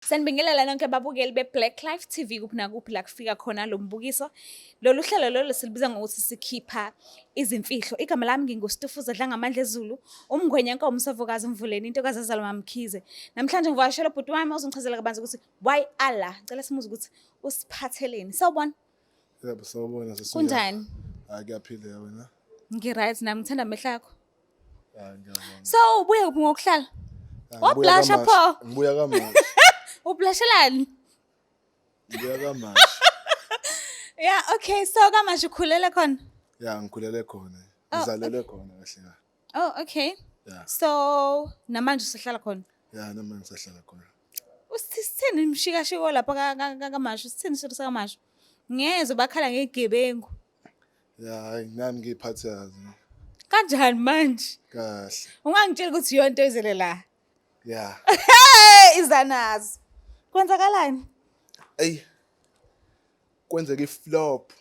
Sanibingelela nonke ababukeli be-Black Life TV kuphi nakuphi la kufika khona lo mbukiso. Lolu hlelo lolu silibiza ngokuthi sikhipha izimfihlo. Igama lami nginguStufuza Dlangamandla Zulu, umngwenya nkomo umsavukazi Mvuleni, intokazi yazalwa Mkhize. Namhlanje ngivakashela ubhuti wami ozongichazela kabanzi ukuthi why Allah. Ngicela simuze ukuthi usiphatheleni. Sawubona. Yebo, sawubona sisi. Kunjani? Hayi kuyaphila wena. Ngiright nami ngithanda amehlo akho. Hayi ngiyabona. So ubuye kuphi ngokuhlala? Wablasha pho. Ngibuya kaMashi. Ublashelani? Ngibuya kaMashi. Yeah, okay. So kaMashi ukhulele khona? Ya ngikhulele khona. Ngizalelwe khona kahle kahle. Oh, okay. Yeah. So namanje usehlala khona? Ya noma ngisahlala khona. Usithini imshikashiko lapha kaMashi? Usithini isitho sakaMashi? Ngeze bakhala ngegebengu. Ya hayi nami ngiphathazi. Kanjani manje? Kahle. Ungangitshela ukuthi yonto ezele la. Ya. Izanazi. Kwenzakalani? Ey. Kwenzeka iflop.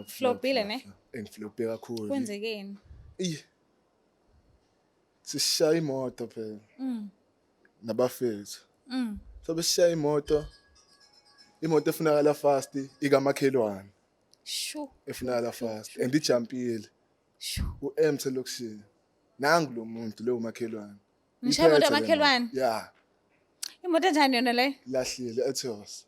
Flopile ne? Engiflope kakhulu. Kwenzekeni? Sishaya imoto phela. Nabafethu. So besishaya imoto. Imoto efunakala fast ikamakhelwane. Shu. Efunakala fast and ijumpile. Shu. U-M lokushini. Nangu lo muntu lo makhelwane. Ngishaya imoto kamakhelwane? Yeah. Imoto enjani yona le? Lahlile Ethos.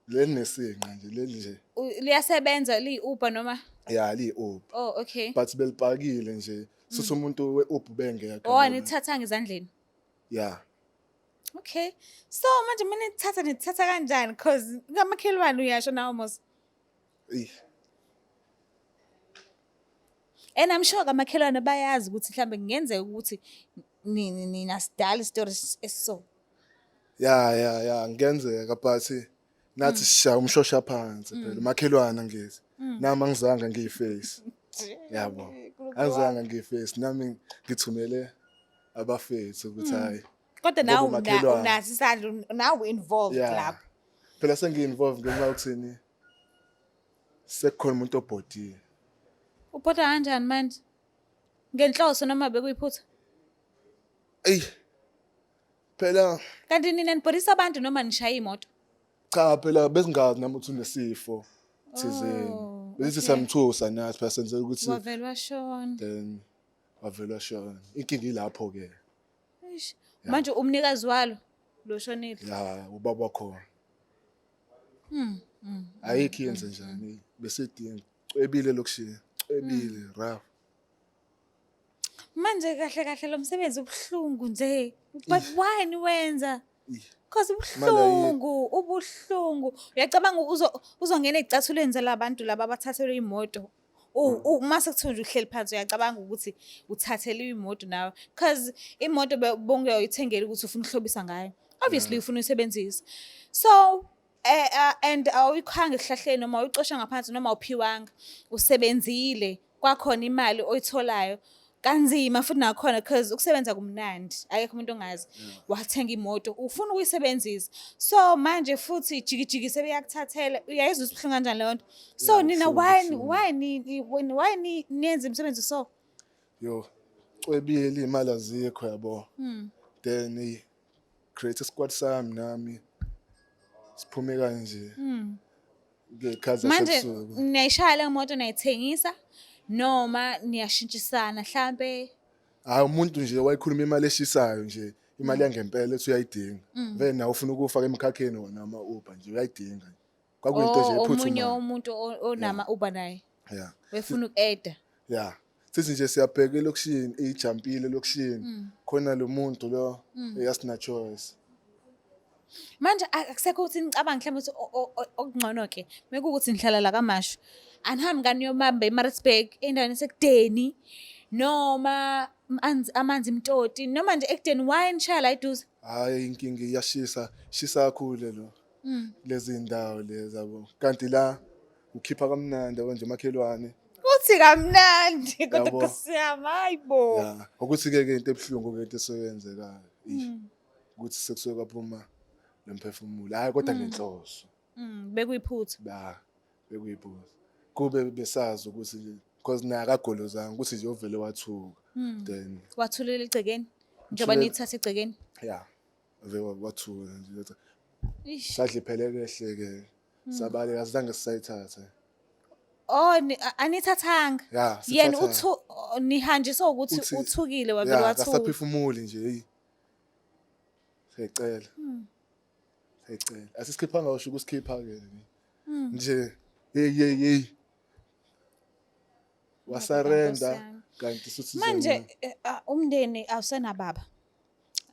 Le nesinqa nje leli nje. Liyasebenza li-Uber noma? Yeah, li-Uber. Oh, okay. But belipakile nje. Suthi umuntu we-Uber bengeka. Oh, nithatha ngezandleni. Yeah. Okay. So manje mina nithatha kanjani because kamakhelwane uyasho nawe mos. And I'm sure kamakhelwane bayazi ukuthi mhlambe kungenzeka ukuthi nina sidala story eso. Yeah, ngenzeka but nathi sishaya umshosha phansi phela makhelwane ngithi. Nami angizange ngiyiface. Yabo. Angizange ngiyiface nami ngithumele abafethu ukuthi hayi. Kodwa nawe unathi isandla nawe involved lapho. Phela sengi-involved ngenxa yokuthini sekukhona umuntu obhodile. Ubhoda kanjani manje? Ngenhloso noma bekuyiphutha? Phela kanti nina nibhodisa abantu noma nishaya imoto? Cha phela besingazi nami ukuthi unesifo thizeni. Besithi samthusa nathi phela senzela ukuthi wavelwa shona. Then wavelwa shona. Inkinga ilapho ke. Manje umnikazi walo lo shonile. Ya ubaba wakho. Ayikho yenze njani besidinga cwebile lokushini. Cwebile rough. Manje kahle lo msebenzi ubhlungu nje. But why niwenza? Because ubuhlungu. Uyacabanga uzongena ezicathulweni zalabantu laba abathathelwe imoto. Uma sekuthiwa uhleli phansi uyacabanga ukuthi uthathelwe imoto nawe because imoto bonke uyithengela ukuthi ufuna ukuhlobisa ngayo. Obviously ufuna uyisebenzisa. So and awuyikhanga ehlahleni noma uyicosha ngaphansi noma uphiwanga. Usebenzile kwakhona imali oyitholayo. Kanzima futhi nakhona because ukusebenza kumnandi akekho umuntu ongazi wathenga imoto ufuna ukuyisebenzisa so manje futhi jikijiki sebeyakuthathela uyayizwa usibhlungu kanjani leyo nto so nina why niyenza imisebenzi so cwebile imali azikho yabo then create a squad sami nami siphume kanje ngekhaza manje sebusuku niyayishaya le moto nayithengisa noma niyashintshisana mhlambe hayi umuntu nje wayikhuluma imali eshisayo nje imali yangempela ethi uyayidinga vele nawe ufuna ukufaka emkhakheni wona ama Uber nje uyayidinga kwakuyinto nje ephuthuma omunye umuntu onama Uber naye wefuna ukueda sithi nje siyabheka elokushini ijumpile lokushini khona lo muntu lo eyasina choice manje akusekho ukuthi nicabanga mhlawumbe ukuthi okungcono ke mekukuthi nihlala la kaMashu anihambi kaniyomamba eMaritzburg endaweni esekudeni noma amanzi imtoti noma nje ekudeni why nishaya la eduze hayi inkinga iyashisa kakhulu lo lezi indawo lezi yabo kanti la ukhipha kamnandi nje makhelwane uthi kamnandi kodwa kusiyama hayibo ukuthi ke into ebhlungu ke into esiyenzekayo ukuthi sekusuke kwaphuma lomphefumulo hayi kodwa ngenhloso bekuyiphutha bekuyiphutha kube besazi ukuthi because naye akagolozanga ukuthi nje ovele wathuka then wathulela igcekeni njengoba nithatha igcekeni ave wathula nje Ish. sadla iphelekehle-ke sabaleka azange sisayithatha Oh anithathanga. ya Yena sithatha nihanjiswa ukuthi uthi uthukile wavele ya wathula. kasaphefumuli nje hey siyacela asisikhipha ngisho ukusikhipha-ke nje hey wasarenda kanti suthi Manje umndeni awusenababa.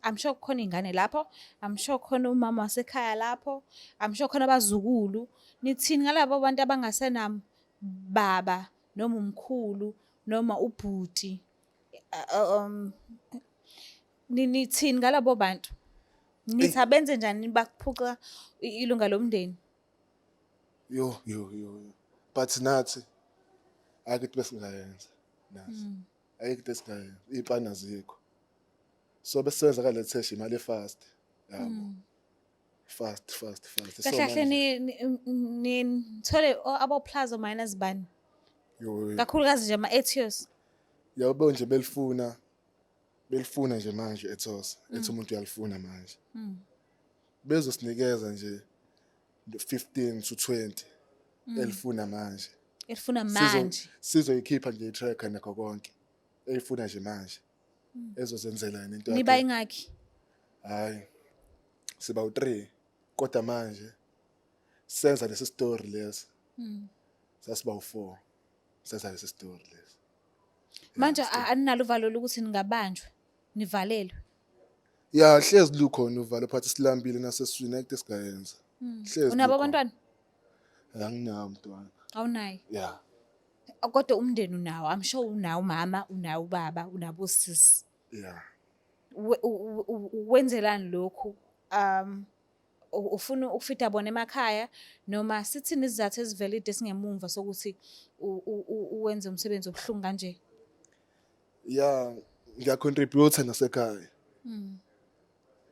I'm sure kukhona ingane lapho. I'm sure kukhona umama wasekhaya lapho. I'm sure kukhona abazukulu. Nithini ngalabo bantu abangasenam baba noma umkhulu noma ubhuti? Nithini ngalabo bantu? Nithi abenze njani bakuphuca ilunga lomndeni? yo but nathi ayikho besingayenza nathi ayikho esingayenza iy'pani azikho so besisebenza kalethesha imali efast yabo fast So Kahle kahle manje- nithole abo-plus or minus bani? yo Kakhulukazi nje ama-Etios. yabo nje belifuna nje manje ethos ethi umuntu uyalifuna manje bezosinikeza nje 15 to 20 elifuna manje Elifuna manje. sizoyikhipha nje i-tracker nakho konke eyifuna nje manje ezozenzela yena into Niba ingakhi? hayi siba u3 kodwa manje senza lesi story lesi sasiba u4 senza lesi story lesi Manje aninalo uvalo lokuthi ningabanjwa, nivalelwe. ya hlezi lukhona uvalo phathi silambile naseswini ekade sigayenza hlezi Unabo lukhona. abantwana? Anginawo mntwana Awunayo. ya Kodwa umndeni unawo. I'm sure unawo umama, unawo ubaba, unabo sisi. ya Wenzelani lokhu? Ufuna ukufita bona emakhaya noma sithini isizathu esivelide esingemumva sokuthi uwenze umsebenzi obuhlungu kanje? ya ngiyacontribute nasekhaya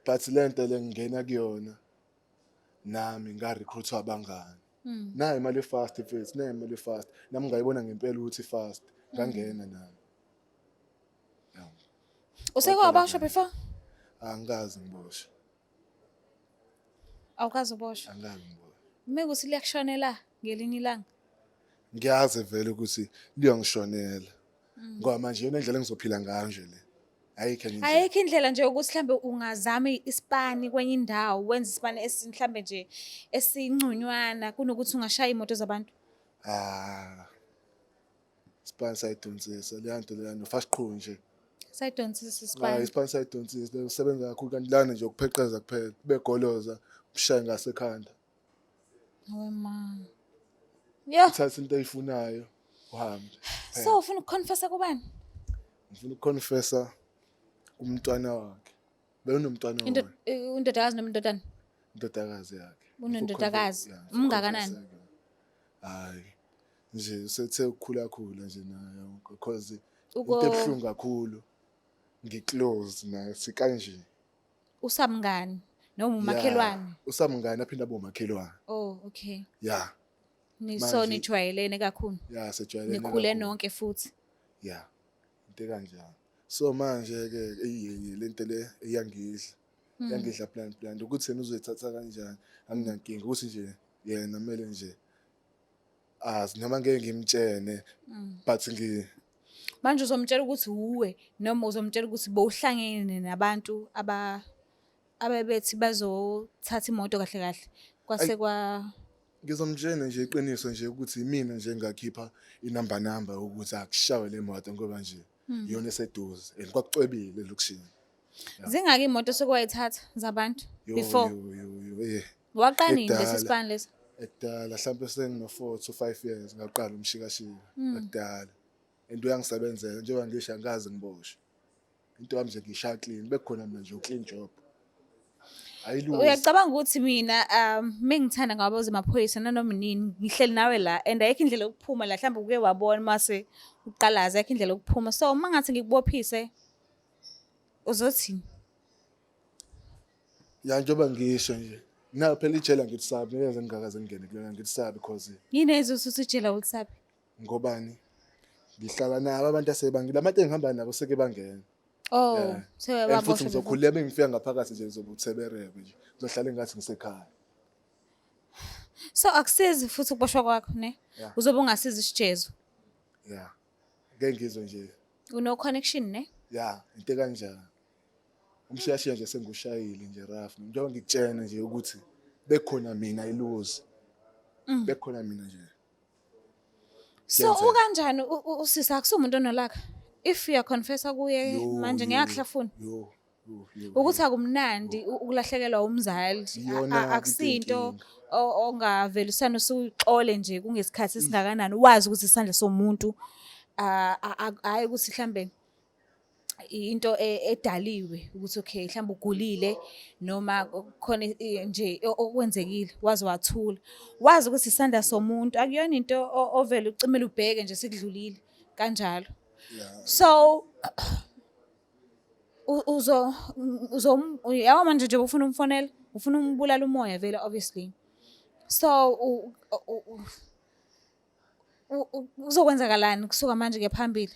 but lento le ngingena kuyona nami nga-recruit abangani nayo imali efast mfethu nayo imali efast nami ngayibona ngempela ukuthi fast ngangena nami Useke wabashwa before? angikazi ngiboshe Awukazi uboshwa. angikazi ngiboshe Mekuthi liyakushonela ngelinye ilanga. ngiyazi vele ukuthi liyongishonela ngoba manje yona indlela engizophila ngayo nje le ayikho enye indlela. Ayikho indlela nje ukuthi mhlambe ungazama isipani kwenye indawo wenza isipani mhlambe nje esinconywana kunokuthi ungashaya imoto zabantu. Isipani sayidonsisa leyanto leyana fast qhu nje Sayidonsisa hayi isipani. isipani sayidonsisa usebenza kakhulu kanti lana nje ukupheqeza kuphela begoloza ushaye ngasekhanda Hawe ma. Yo, uthatha into eyifunayo uhambe so ufuna ukuconfessa kubani? ngifuna ukuconfessa kumntwana wakhe benomntwana wakhe Indodakazi noma indodana? indodakazi yakhe Unendodakazi. Yeah, Umngakanani? hayi nje usethe ukukhula nje nayo because Uko- into ebuhlungu kakhulu ngiclose naye sikanje Usamngani noma umakhelwane? usamngane aphinda abe umakhelwane Oh, okay. ya So Manje- nijwayelene kakhulu. ya sejwayelene Nikhule kakhulu. nonke futhi. ya into kanjalo so manje ke lento le iyangidla plan ukuthi yena uzoyithatha kanjani anginankinga ukuthi nje yena kumele nje azi noma ngeke ngimtshene but Manje uzomtshela ukuthi uwe noma uzomtshela ukuthi bowuhlangene nabantu abebethi bazothatha imoto kahle kahle kwase ngizomtshena nje iqiniso nje ukuthi mina nje ngakhipha inamba ukuthi akushawe le moto ngoba nje iyona eseduze and kwakucwebile lokushini zingaki imoto sokwayithatha zabantu before yo waqanini Ekudala. lesi span lesi. ekudala mhlawumbe sengino 4 to 5 years ngaqala umshikashika ekudala and uyangisebenzela njengoba ngisho angazi ngiboshwe into yami nje ngishaya clean bekukhona mina nje u-clean job ayilungile Uyacabanga ukuthi mina mengithanda ngababoza amaphoyisa nanoma nini ngihleli nawe la and ayikho indlela yokuphuma la mhlawumbe uke wabona mase uqalaza ayikho indlela yokuphuma so uma ngathi ngikubophise uzothini? ya njengoba ngisho nje nayo phela ijela ngilisabi ngiyenze ngingakaze ngingene kulona ngilisabi because Yini ezothi usijela ulisabi? ngobani ngihlala nabo abantu asebangile abantu engihamba nabo seke bangena Oh, And futhi sewaboshwa bebutho. ngizokhululeka bengifika ngaphakathi nje ngizobe utheberebe nje. Ngizohlala engathi ngisekhaya. So akusizi futhi ukuboshwa kwakho ne? Yeah. Uzobe ungasiza isijezu. Yeah. Ngeke ngizwe nje. Uno connection ne? Yeah, into kanjalo. Umshiyashiya nje sengushayile nje Raf. Njengoba ngikutshena nje ukuthi bekhona mina iluzi. Bekhona mina nje. So Kuyenzeka. ukanjani usisa akusumuntu onolaka? If uya confessa kuye manje ngiyakuhlafuna. Yo. Ukuthi akumnandi ukulahlekelwa umzali. Iyona Akusinto ongavelisana usuyixole nje kungesikhathi esingakanani wazi ukuthi isandla somuntu hayi ukuthi mhlambe into edaliwe ukuthi okay mhlawumbe ugulile noma khona nje okwenzekile wazi wathula wazi ukuthi isandla somuntu akuyona into ovela ucimela ubheke nje sikudlulile kanjalo. Yeah. So yawa manje nje ufuna umfonela ufuna umbulala umoya vele obviously. So uzokwenzakalani kusuka manje ke phambili?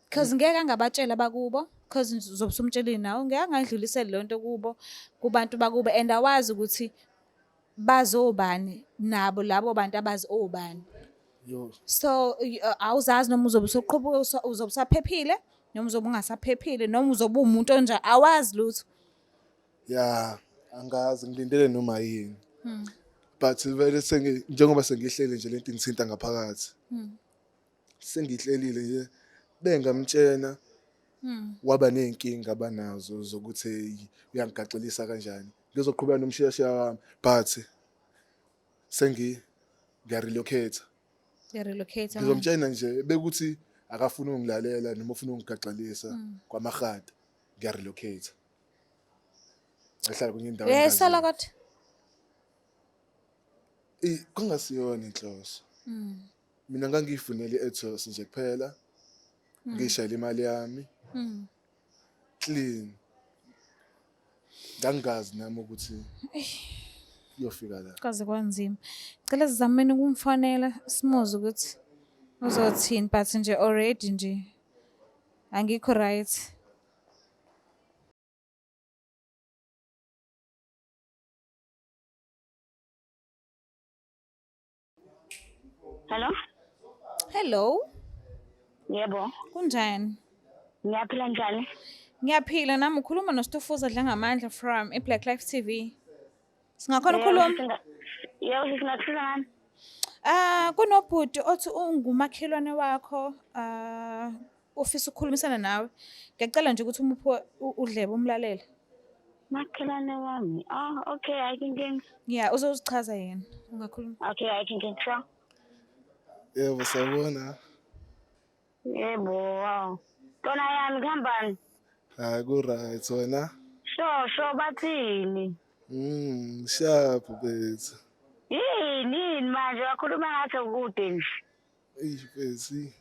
Because ngeke angabatshela bakubo because uzobe usumtshelile nawe ngeke angayidluliseli lonto kubo kubantu bakubo and awazi ukuthi bazobani nabo labo bantu abazi obani. Yo. So awuzazi noma uzobe usoqhubeka uzobe usaphephile noma uzobe ungasaphephile noma uzobe umuntu onja awazi lutho. Yeah, angazi ngilindele noma yini. But vele njengoba sengihleli nje lento ngithinta ngaphakathi. Sengihlelile nje bengamtshena waba nenkinga abanazo zokuthi uyangigaxelisa kanjani. Ngizoqhubeka nomshiyashiya wami but ngiyarelocate. Relocate. Ngizomtshena nje bekuthi akafuna ungilalela noma ufuna ungigaxelisa kwamahada ngiyarelocate. Ngihlala kwenye indawo Yesala kodwa. Kungasiyona inhloso. Mina ngangiyifunela iethos nje kuphela. Ngishayela imali yami. Clean. Ngangazi nami ukuthi uyofika la. Kaze kwanzima. Cela sizameni ukumfonela simuze ukuthi uzothini but nje already nje angikho right. Hello? Hello. Yebo. Kunjani? Ngiyaphila njani? Ngiyaphila nami ukhuluma noStufuza Dlangamandla from iBlack Life TV. Singakhona ukukhuluma? Yebo, singakusiza ngani? Kunobhuti othi ungumakhelwane wakho ofisa ukukhulumisana nawe. Ngiyacela nje ukuthi umuphe udlebe umlalele. Makhelwane wami. Okay, I can. Yeah, uzozichaza yena. Ungakhuluma. Okay, I can sure. Yebo sawubona. Yebo, wow. Kona yami kuhambani? Hayi ku right wena. Sho bathini? Sharp bethu. Yini manje wakhuluma ngathi ukude nje. Besi.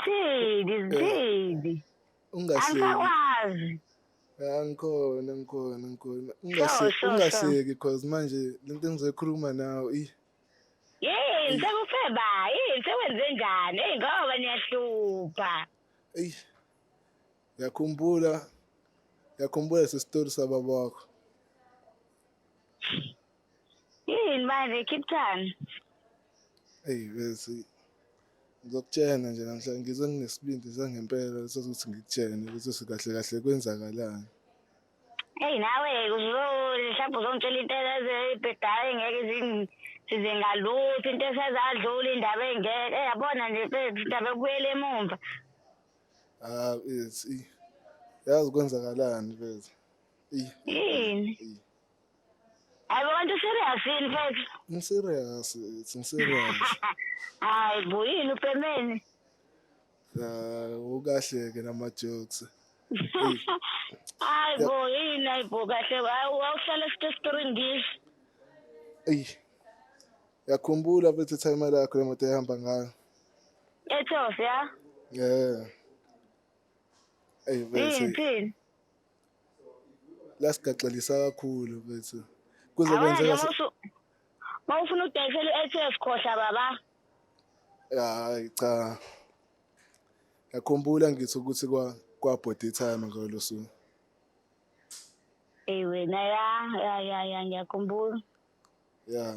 Thidi. Angikwazi. Ngikhona. Ungaseki because manje lento engizoyikhuluma nawe Yini sekufeba? Yini sekwenze njani? Ngoba niyahlupha. Yakhumbula isistory sababa wakho. Yini manje Kiptani? Bese ngizokutshena nje namhlanje ngizwe nginesibindi sangempela sokuthi ngikutshene ukuthi sikahle kwenzakalani. Nawe mhlawumbe uzongitshela into ezibhedayo ngeke size ngalutho into esezadlula indaba engeke yabona nje indaba ekubuyela emumva. Yazi kwenzakalani bese. Yini? Ayibona serious yini mfethu? Ngiserious. Hayi buyini upemeni? Ukahle ke nama jokes. Hayi yini kahle awuhlala story ngisho. Yakhumbula bethu time lakho lemoto ehamba ngayo. Ethos ya? Yeah. Bese. Yini? Lasigaxelisa kakhulu bethu. Kuze kwenzeka mawufuna udayisela iEthos khohla baba. Hayi cha. yakhumbula ngithi ukuthi kwabhodi time ngalo suku. wena ya ngiyakhumbula. Ya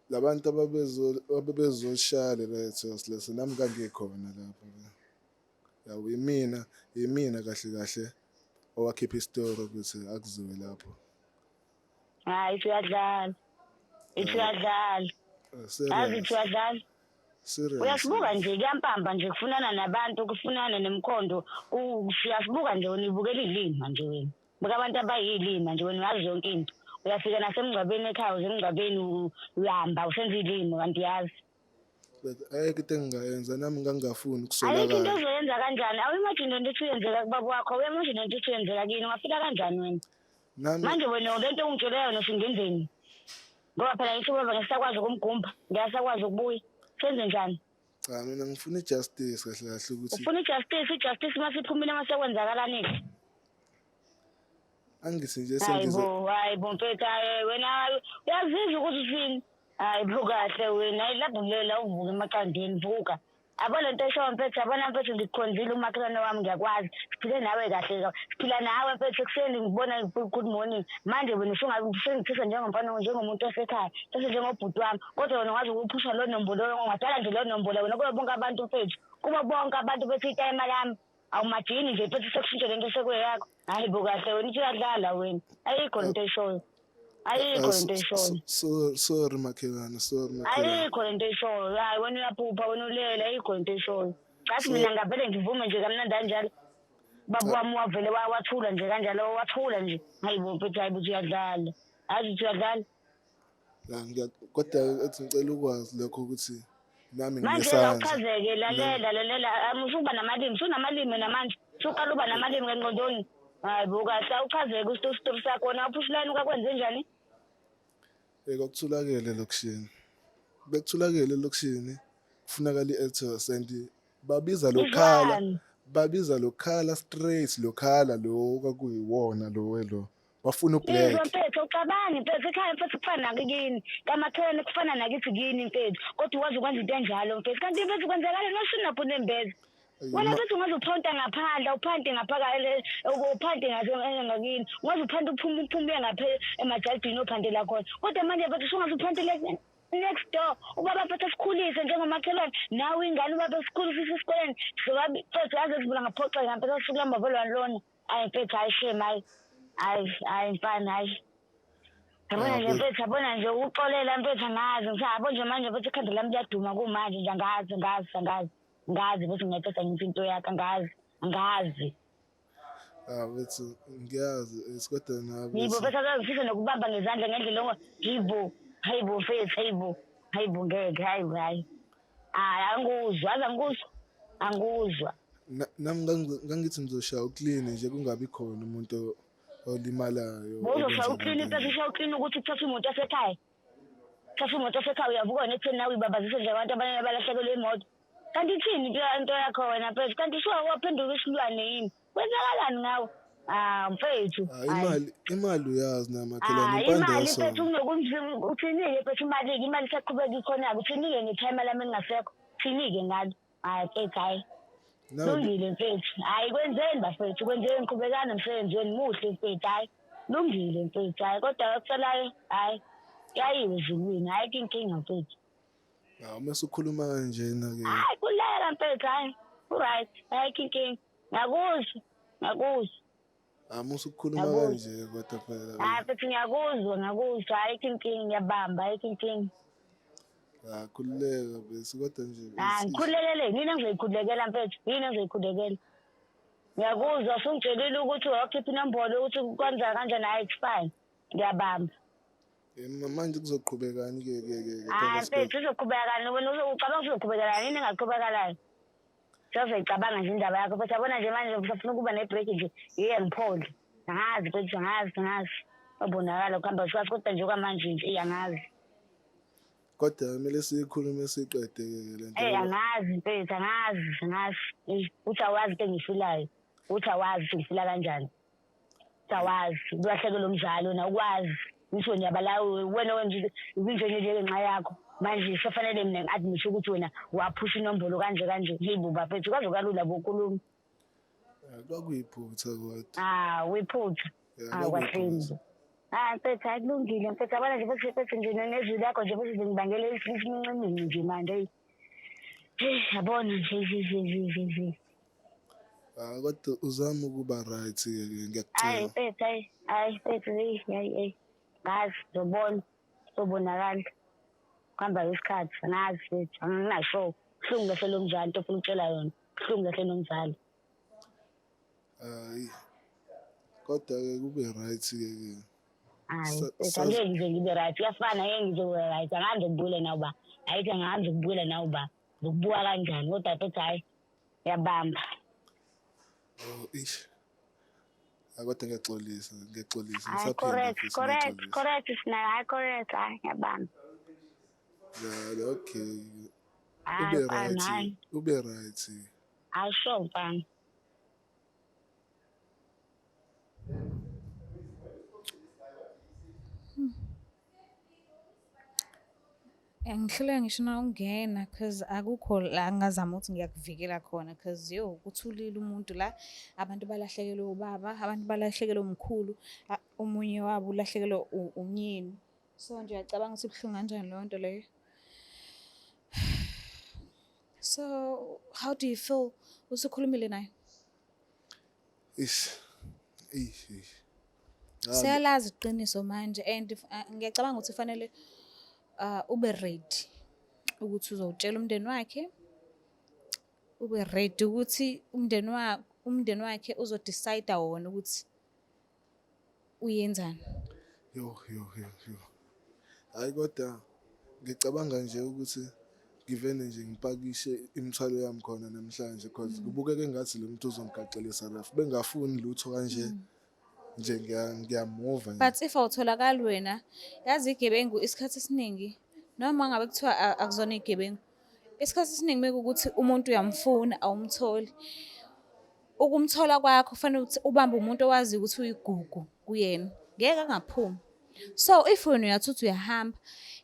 labantu ababezoshaya le-Ethos leso nami kangikhona lapho. Yawu imina kahle owakhipha isitori ukuthi akuziwe lapho. Hayi uyadlala. Uyadlala. Azi uyadlala. Serious. Uyasibuka nje kuyampamba nje kufunana nabantu kufunana nemkhondo uyasibuka nje unibukela ilima nje wena. Buka abantu abayilima nje wena uyazi yonke into. Uyafika nasemngcwabeni ekhaya usemngcwabeni uyahamba usenza ilimo kanti yazi. Ayike into engingayenza nami ngangafuni Ayikho ukusolakala. into ozoyenza kanjani? Awuyimagine into uyenzeka kubaba wakho, uyamagine into uyenzeka kini, ungafika kanjani wena? Nami Manje wena lento ongitshela yona usingenzeni? Ngoba phela ngisho baba ngisakwazi ukumgumba, ngiyasakwazi ukubuya. Senze njani? cha mina ngifuna ijustice kahle ukuthi Ufuna ijustice masiphumile masekwenzakalani? angithi nje sengize Hayibo mfethu wena uyazizwa ukuthi usini? Hayibo kahle wena ilabulela uvuka emaqandeni vuka. Abona into esho mfethu abona mfethu ngikukhonzile umakhelwane wami ngiyakwazi. Siphile nawe kahle. Siphila nawe mfethu ekuseni ngibona good morning. Manje wena usengithisa njengomuntu osekhaya. Bese njengobhuti wami. Kodwa wena ungazi ukuphusha lo nombolo ungadala nje lo nombolo wena kuba bonke abantu mfethu. Kuba bonke abantu bethi itayima lami. Awumajini nje mfethu sekushintshe lento sekweyakho. Hayibo kahle wena uyadlala wena. Ayikho into eshoyo. Ayikho into eshoyo. sorry makhelwane. Ayikho lento eshoyo. Hayi wena uyaphupha wena ulela ayikho into eshoyo. Cathi mina ngavele ngivume nje kamnandi kanjalo. Baba wami wavele wathula nje kanjalo wathula nje. Hayibo mfethu hayibo uyadlala. Azi uyadlala. La kodwa ethi ngicela ukwazi lokho ukuthi nami Manje nginesandla. awuchazeke lalela usuba namalimi sunamalimi namanje. Suqala uba namalimi ngengqondweni. Hayibo kahle awuchazeke usitory sakho wona uphushilani ukakwenze njani? Kwakuthulakele lokishini. Bekuthulakele lokishini kufunakala i-Ethos and babiza lokhala straight lokhala lo kwakuyiwona lo bafuna ublack. Mfethu ucabani mfethu ekhaya mfethu kufana nakini kamakhelwane kufana nakithi kini mfethu kodwa wazi ukwenza into enjalo mfethu kanti mfethu kwenzakala nosinapho nembeza wena mfethu ungaze uphonta ngaphandle uphante ngaphakathi uphante ngakini ungaze uphante uphume ngapha emajaldini ophandela khona kodwa manje mfethu ungaze uphante next door ubaba mfethu sikhulise njengomakhelwane nawe ingane ubaba sikhulise esikoleni mfethu yaze sivula ngaphoxa mfethu sikulamba velwane lona ayi mfethu ayishema hayi mfana hayi. Yabona nje mfethu yabona nje ukuxolela mfethu angazi ngisabo nje manje mfethu ikhanda lami liyaduma kumanje nje angazi bese ngiyathatha ngithi into yakhe angazi. Bethu ngiyazi kodwa nawe. Yibo bese akazifisa nokubamba ngezandla ngendlela hayibo mfethu hayibo ngeke hayi. Anguzwa. Nami ngangithi ngizoshaya uclean nje kungabi khona umuntu olimalayo. Uzoshaya uclean bese ushaya uclean ukuthi uthathe imoto yasekhaya. Uthathe imoto yasekhaya uyavuka nekutheni nawe ibabazise nje abantu abanye balahlekelwe imoto. Kanti ithini into yakho wena mfethu kanti shuwa waphenduka isilwane yini? Kwenzakalani ngawe? Mfethu. Imali uyazi namakhelwane imali mfethu uthinike mfethu imali saqhubeka ikhona uthinike ngetime lami engasekho. Thinike ngalo. Mfethu hayi. Lungile mfethu. Hayi kwenzeni bafethu kwenzeni ngiqhubekana nomsebenzi wenu muhle mfethu hayi. Lungile mfethu hayi kodwa akusalayo hayi. Yayiwe ezulwini hayi inkinga mfethu. Mase ukhuluma kanjena ke. Hayi kulela mfethu hayi. Alright. Hayi inkinga. Ngakuzwa. Mase ukhuluma kanje kodwa phela. Hayi mfethu ngiyakuzwa hayi inkinga ngiyabamba hayi inkinga. Khululeka bese kodwa nje. Ngikhulelele yini engizoyikhulekela mfethu? Yini engizoyikhulekela? Ngiyakuzwa sungitshelile ukuthi wakhipha inombolo ukuthi kwenza kanjani hayi fine. Ngiyabamba. Manje kuzoqhubekani ke mfethu uzoqhubekani wena ucabanga uzoqhubekana yini engaqhubekalayo? Siyazicabanga nje indaba yakho mfethu yabona nje manje ngifuna ukuba nebreak nje yiye ngiphole. Angazi mfethu angazi. Babonakala ukuhamba sikwazi kodwa nje kwamanje nje iyangazi. Kodwa kumele sikhulume siqede ke lento. Angazi mfethu angazi. Uthi awazi into engifilayo. Uthi awazi ngifila kanjani. Sawazi uyahlekela umdlalo na ukwazi. Ngisho nyabalawe wena wenje izinto nje ngenxa yakho. manje sefanele mina ngi-admit ukuthi wena waphusha inombolo kanje kanje hey buba phethu kwaze kwalula bokhuluma kwakuyiphutha kodwa wephutha Yeah, kwahleni mfethu akulungile mfethu abana nje bese nje nezwi lakho nje bese ngibangele isincincimini nje manje yabona nje kodwa uzama ukuba right hayi ngiyacela mfethu hayi ngazi sobonakala kuhamba isikhathi angazi mfethu anginasho kuhlungu kahle lo mzali into ofuna ukutshela yona kuhlungu kahle nomzali hayi kodwa kube right ke hayi angeke ngize ngibe right kuyafana ngeke ngize kube right angazi ukubuyela nawe ba hayithi angazi ukubuyela nawe ba ngokubuka kanjani kodwa mfethu hayi yabamba ish kodwa ngiyaxolisa hayi correct sina hayi correct hayi yabamba yeah okay hayi ube right hayi sure mfana Ngihlele ngisho na ungena cause akukho la ngazama ukuthi ngiyakuvikela khona cause kuthulile umuntu la abantu balahlekelwe ubaba abantu balahlekelwe umkhulu omunye wabo ulahlekelwe umyeni so nje uyacabanga ukuthi buhlungu kanjani leyo nto leyo so how do you feel usukhulumile naye ish siyalazi iqiniso manje and ngiyacabanga ukuthi fanele ube ready ukuthi uzowutshela umndeni wakhe ube ready ukuthi umndeni wakhe uzodecide wona ukuthi uyenzani yo hayi kodwa ngicabanga nje ukuthi ngivene nje ngipakishe imithwalo yami khona namhlanje because kubukeka engathi lo muntu uzongigaxelisa lafu bengafuni lutho kanje nje ngiyamova but if awutholakali wena yazi igebengu isikhathi esiningi noma ngabe kuthiwa akuzona igebengu isikhathi esiningi mekukuthi umuntu uyamfuna awumtholi ukumthola kwakho kufanele ukuthi ubambe umuntu owazi ukuthi uyigugu kuyena ngeke angaphumi so if wena uyathuthi uyahamba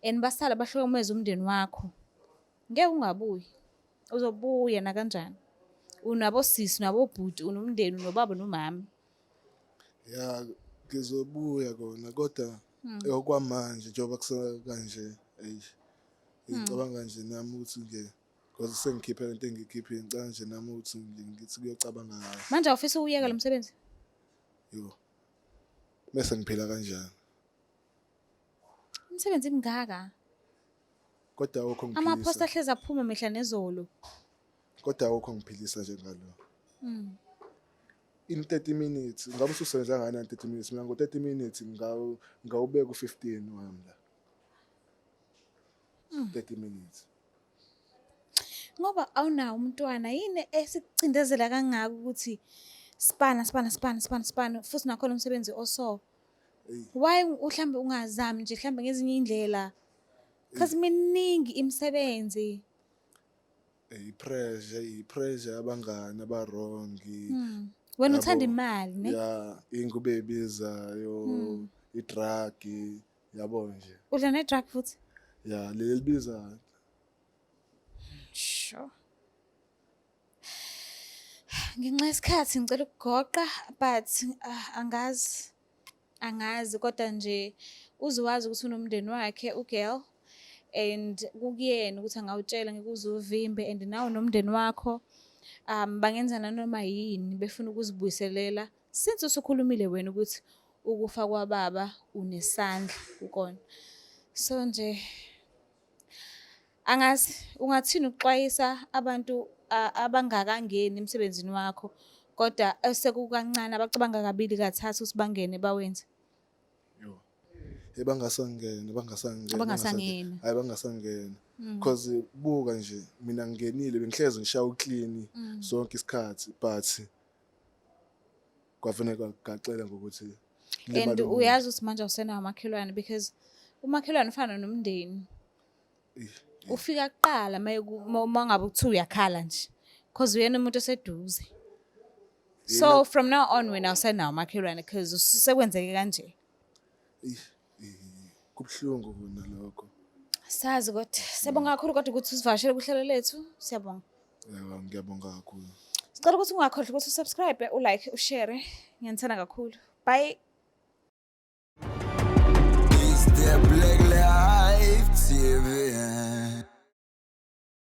and basala bahlokomeza umndeni wakho ngeke ungabuyi uzobuya na kanjani unabo sisi nabo bhuti unomndeni unobaba nomama ya ngizobuya kona kodwa okwamanje njengoba kusaka kanje ngicabanga nje nami ukuthi because sengikhipha into engikhiphe ngicabanga nje nami ukuthi ngithi kuyocabanga ngayo manje awufisa ukuyeka lo msebenzi yo bese ngiphila kanjani umsebenzi mngaka kodwa awukho ama-post ahlezi aphuma mihla nezolo kodwa awukho ngiphilisa njengalo in 30 minutes ngabe ususebenza ngani 30 minutes mina ngo 30 minutes ngawubeka u15 wami la 30 minutes ngoba awunawo umntwana yini esikucindezela kangaka ukuthi spana futhi nakhona umsebenzi oso why uhlambe ungazami nje mhlambe ngezinye indlela cause miningi imisebenzi i-pressure abangani abarongi wena uthanda imali ne ya ingube ebizayo i-drug yabo nje udla ne-drug futhi ya leli biza sure ngenxa yesikhathi ngicela ukugoqa but angazi kodwa nje uziwazi ukuthi unomndeni wakhe ugirl and kukuyena ukuthi angawutshela ngeke uzuvimbe and nawe nomndeni wakho bangenza nanoma yini befuna ukuzibuyiselela since usukhulumile wena ukuthi ukufa kwababa unesandla ukona so nje angazi ungathini ukuxwayisa abantu abangakangeni emsebenzini wakho kodwa sekukancane abacabanga kabili kathathu ukuthi bangene bawenze bangasangena hayi bangasangena because buka nje mina ngingenile bengihleze ngishaya uclean sonke isikhathi but kwafanele ngacela ngokuthi and uyazi ukuthi manje awusenawo amakhelwane because umakhelwane ufana nomndeni ufika kuqala uma ngabe kuthiwa uyakhala nje because uyena umuntu oseduze so from now on wena awusenawo amakhelwane because sekwenzeke kanje kubuhlungu kuna lokho Sazi kodwa siyabonga kakhulu kodwa ukuthi usivakashele kuhlelo lethu. Siyabonga. Ya ngiyabonga kakhulu. Sicela ukuthi ungakhohlwa ukuthi usubscribe, ulike, ushare. Ngiyanithanda kakhulu. Bye.